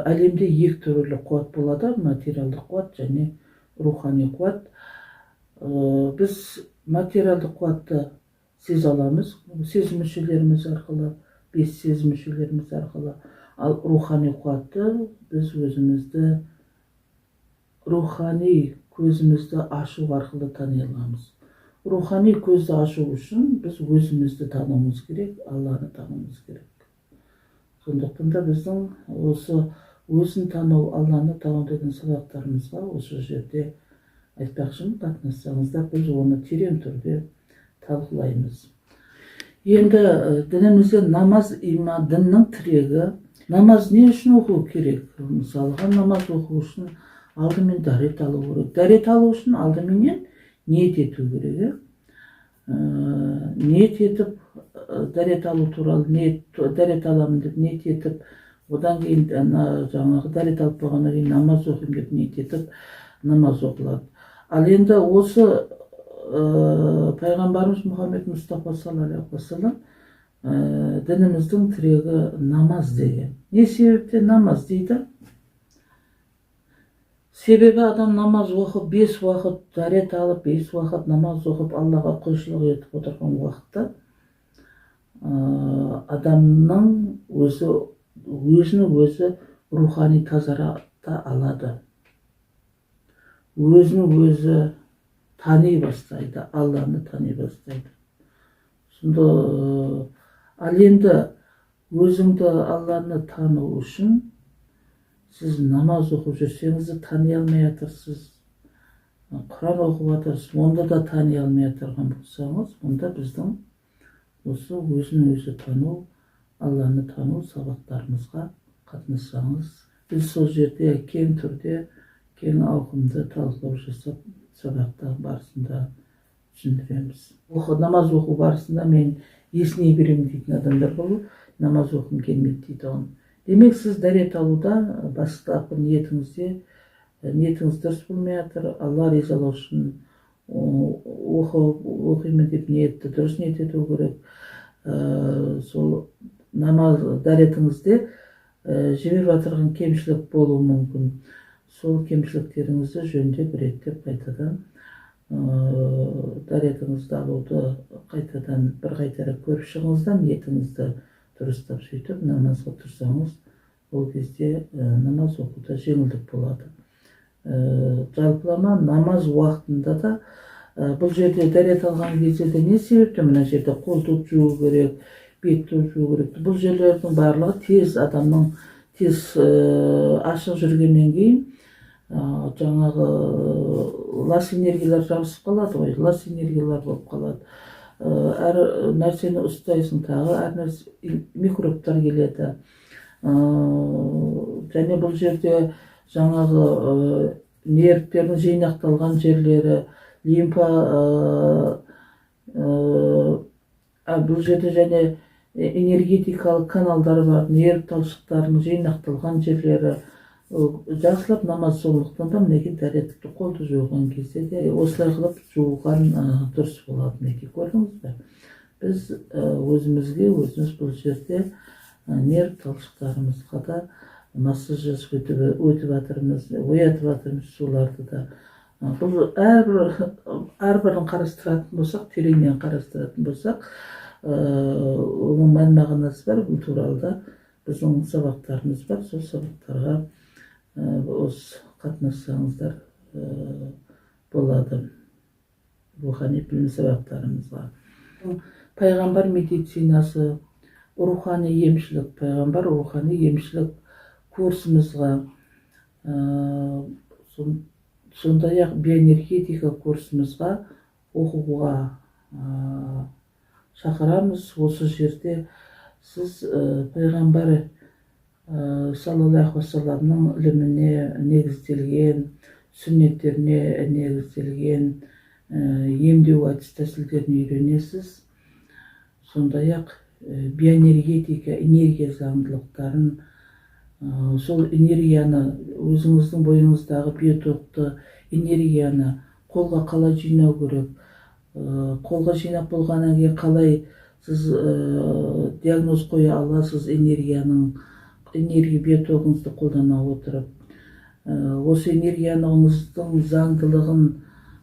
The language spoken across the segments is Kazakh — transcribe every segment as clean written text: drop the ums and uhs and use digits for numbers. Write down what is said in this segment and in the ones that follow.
әлемде екі түрлі қуат болады, материалдық қуат және рухани қуат. Біз материалдық қуатты сезе аламыз, сезім мүшелеріміз арқылы, 5 сезім мүшелеріміз арқылы. Ал рухани қуатты біз өзімізді, рухани көзімізді ашу арқылы тани аламыз. Рухани көзді ашу үшін біз өзімізді тануымыз керек, Алланы тануымыз керек. Сондықтан да біздің осы өзін тану, Алланы тану деген сабақтарымызға осы жерде айтпақшымын, қатынассаңыздар, біз оны терең түрде талқылаймыз. Енді дінімізде намаз діннің тірегі. Намаз не үшін оқу керек? Мысалға, намаз оқу үшін алдымен дәрет алу керек. Дәрет алу үшін алдыменен ниет ету керек. Ниет етіп, дәрет алу туралы, дәрет аламын деп ниет етіп, одан кейін жаңағы дәрет алып болғаннан кейін намаз оқимын деп ниет етіп, намаз оқылады. Ал енді осы пайғамбарымыз Мұхаммед Мұстафа саллаллаху алейхи уассалам дініміздің тірегі намаз деген. Не себептен намаз дейді? Себебі адам намаз оқып, 5 уақыт дәрет алып, 5 уақыт намаз оқып, Аллаға құлшылық етіп отырған уақытта адамның өзі рухани тазарата алады. Өзі тани бастайды, Алланы тани бастайды. Сонда ал енді өзіңді Алланы тану үшін сіз намаз оқып жүрсеңіз де тани алмай жатырсыз, Құран оқып жатырсыз, онда да тани алмай жатырған болсаңыз, онда біздің осы өзін-өзі тану, Алланы тану сабақтарымызға қатынассаңыз, біз сол жерде кең түрде, кең ауқымды талқылау жасап, сабақта барысында түсіндіреміз. Намаз оқу барысында мен есіне беремін дейтін адамдар болу, намаз оқым келмейді дейді оны. Демек, сіз дәрет алуда бастапқы ниетіңіз дұрыс болмай жатыр, Алла ризалау үшін оқимын деп ниетті дұрыс ниет ету керек. Сол намаз дәретіңізде жіберіп жатырған кемшілік болуы мүмкін. Сол кемшіліктеріңізді жөндеп, реттеп қайтадан дәретіңізді алуды қайтадан бір қайтара көріп шығыңыздан ниетіңізді дұрыстап сөйтіп намазға тұрсаңыз, ол кезде намаз оқуда жеңілдік болады. Жалпылама намаз уақытында да бұл жерде дәрет алған кезде де не себептен мына жерде қолды жуу керек, бетті жуу керек. Бұл жерлердің барлығы тез адамның тез ашық жүргеннен кейін жаңағы лас энергиялар жабысып қалады ғой, лас энергиялар болып қалады. Әр нәрсені ұстайсың, тағы әр нәрсе микробтар келеді. Және бұл жерде жаңағы нервтердің жинақталған жерлері, лимфа, бұл жерде және энергетикалық каналдар бар, нерв талшықтарының жинақталған жерлері. Жақсылап намаз соғылықтан да мінеки дәретті қолды жуған кезде де осылай қылып жуған дұрыс болады. Мінеки көрдіңіз бе? Біз өзіміз бұл жерде нерв талшықтарымызға да массаж жасап өтіп жатырмыз, оятып жатырмыз соларды да. Бұл әрбірін қарастыратын болсақ, тереңнен қарастыратын болсақ, оның мән мағынасы бар. Бұл туралы да біздің сабақтарымыз бар. Сол сабақтарға осы қатынассаңыздар болады. Рухани білім сабақтарымызға. Пайғамбар медицинасы, рухани емшілік, пайғамбар рухани емшілік курсымызға, сондай-ақ биоэнергетика курсымызға оқуға шақырамыз. Осы жерде сіз пайғамбар саллаллаху уассаламның іліміне негізделген, сүннеттеріне негізделген емдеу әдіс тәсілдерін үйренесіз. Сондай-ақ биоэнергетика, энергия заңдылықтарын, сол энергияны, өзіңіздің бойыңыздағы биотокты энергияны қолға қалай жинау керек, қолға жинап болғаннан кейін қалай сіз диагноз қоя аласыз энергияның энергия биотогыңызды қолдана отырып, осы энергияңыздың заңдылығын,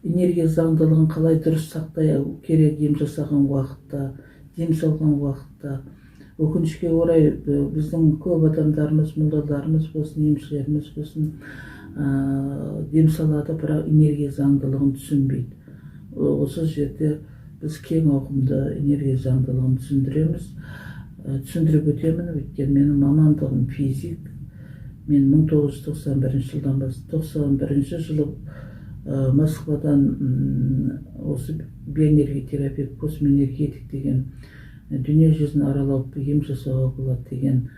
энергия заңдылығын қалай дұрыс сақтай керек ем жасаған уақытта, дем салған уақытта. Өкінішке орай біздің көп адамдарымыз, молдаларымыз болсын, емшілеріміз болсын, дем салады, бірақ энергия заңдылығын түсінбейді. Осы жерде біз кең ауқымды энергия заңдылығын түсіндіріп өтемін. Өйткені менің мамандығым физик. Мен 1991 жылдан бастап 91 жылы Москвадан осы биоэнергия космоэнергетик деген дүние жүзін аралап ем жасауға болады деген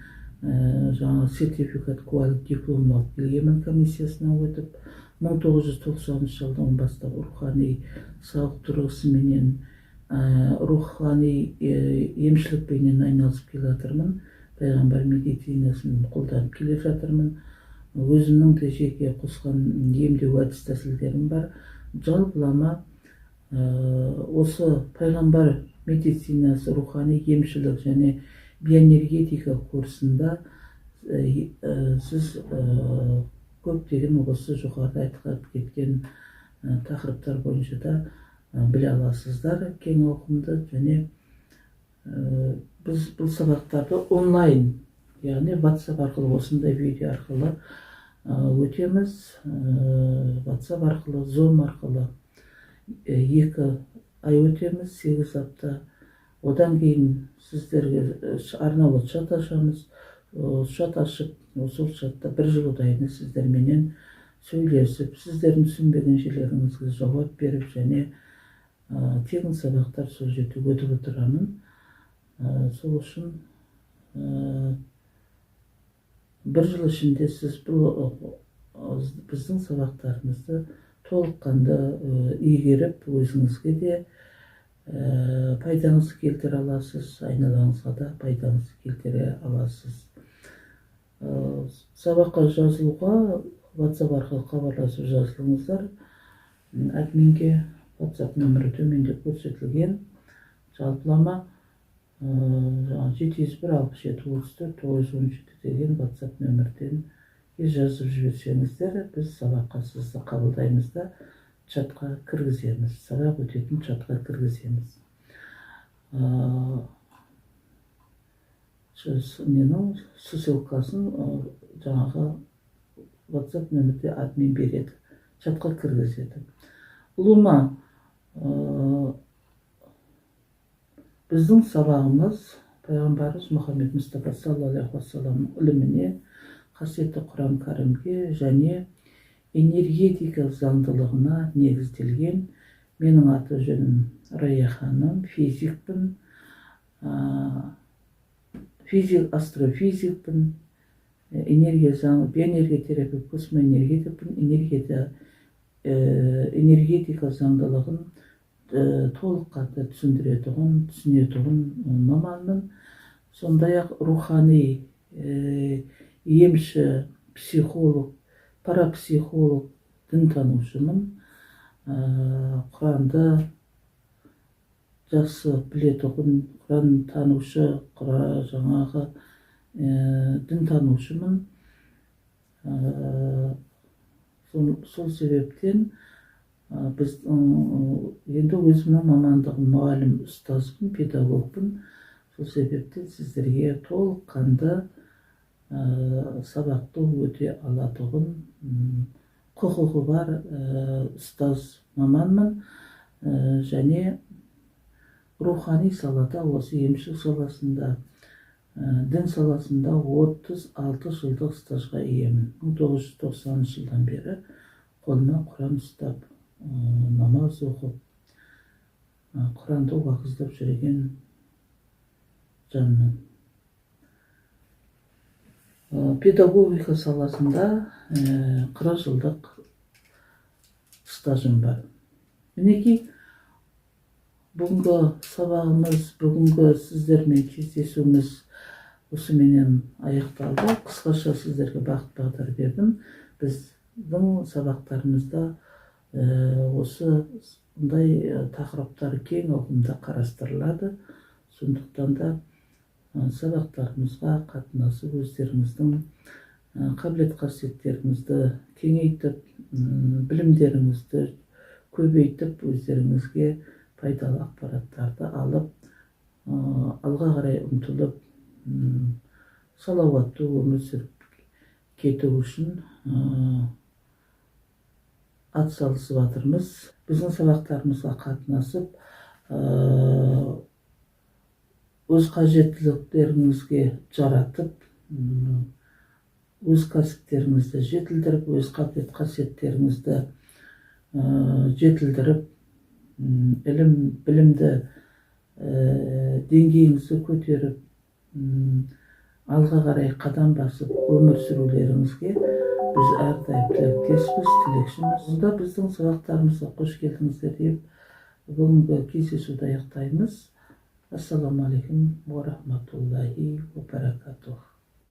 жаңа сертификат, куәлік дипломын алып келгенмін, комиссиясынан өтіп. 1990 жылдан бастап рухани сауықтырғысыменен, рухани емшілікпенен айналысып келе жатырмын. Пайғамбар медицинасын қолданып келе жатырмын. Өзімнің де жеке қосқан емдеу әдіс тәсілдерім бар. Жалпылама осы пайғамбар медицинасы, рухани емшілік және биоэнергетика курсында сіз көптеген осы жоғарыда айтылып кеткен тақырыптар бойынша да біле аласыздар кең ауқымды. Және біз бұл сабақтарды онлайн, яғни WhatsApp арқылы, осындай видео арқылы өтеміз. WhatsApp арқылы, Zoom арқылы 2 ай өтеміз, 8 апта. Одан кейін сіздерге арнаулы чат ашамыз. Чат ашып, сол чатта 1 жыл ұдайына сіздерменен сөйлесіп, сіздердің түсінбеген жерлеріңізге жауап беріп, және тегін сабақтар сол жерде өтіп отырамын. Сол үшін 1 жыл ішінде сіз біздің сабақтарымызды толыққанды игеріп, өзіңізге де пайдаңызды келтіре аласыз, айналаңызға да пайдаңызды келтіре аласыз. Сабаққа жазылуға WhatsApp арқылы хабарласып жазылыңыздар. Админге WhatsApp нөмірі төменде көрсетілген. Жалпылама 701-67-34-917 деген WhatsApp нөмірден жазып жіберсеңіздер, біз сабаққа сізді қабылдаймыз да чатқа кіргіземіз. Сабақ өтетін чатқа кіргіземіз. Менің ссылкасын жаңағы WhatsApp нөмірде админ береді, чатқа кіргізеді. Ұлыма, біздің сабағымыз пайғамбарымыз Мұхаммед Мұстафа саллаллаху алейхи уассаламның іліміне, қасиетті Құран кәрімге және энергетика заңдылығына негізделген. Менің аты жөнім Рая ханым, физикпін, астрофизикпін, биоэнергия терапия, космоэнергетикпін. Энергетика заңдылығын толыққанды түсінетұғын маманмын. Сондай-ақ рухани емші, психолог, парапсихолог, дінтанушымын. Құранды жақсы білетұғын, Құран танушы, жаңағы дінтанушымын. Сол себептен енді өзімнің мамандығым мұғалім, ұстазбын, педагогпын. Сол себептен сіздерге толыққанды сабақты өте алатұғын құқығы бар ұстаз маманмын. Және рухани салада, осы емшілік саласында, дін саласында 36 жылдық стажға иемін. 1990 жылдан бері қолыма Құран ұстап, намаз оқып, Құранды уағыздап жүрген жанмын. Педагогика саласында 40 жылдық стажым бар. Мінекей, бүгінгі сабағымыз, бүгінгі сіздермен кездесуіміз осыменен аяқталды. Қысқаша сіздерге бағыт-бағдар бердім. Біздің сабақтарымызда осындай тақырыптар кең ауқымда қарастырылады. Сондықтан да сабақтарымызға қатынасып өздеріңіздің қабілет қасиеттеріңізді кеңейтіп, білімдеріңізді көбейтіп, өздеріңізге пайдалы ақпараттарды алып, алға қарай ұмтылып, салауатты өмір сүріп кету үшін атсалысып жатырмыз. Біздің сабақтарымызға қатынасып, өз қажеттіліктеріңізге жаратып, өз кәсіптеріңізді жетілдіріп, өз қабілет қасиеттеріңізді жетілдіріп, білімді деңгейіңізді көтеріп, алға қарай қадам басып өмір сүрулеріңізге біз әрдайым тілектеспіз, тілекшіміз. Онда біздің сабақтарымызға қош келдіңіздер деп бүгінгі кездесуді аяқтаймыз. Ассаламу алейкум ва рахматуллахи ва баракатух.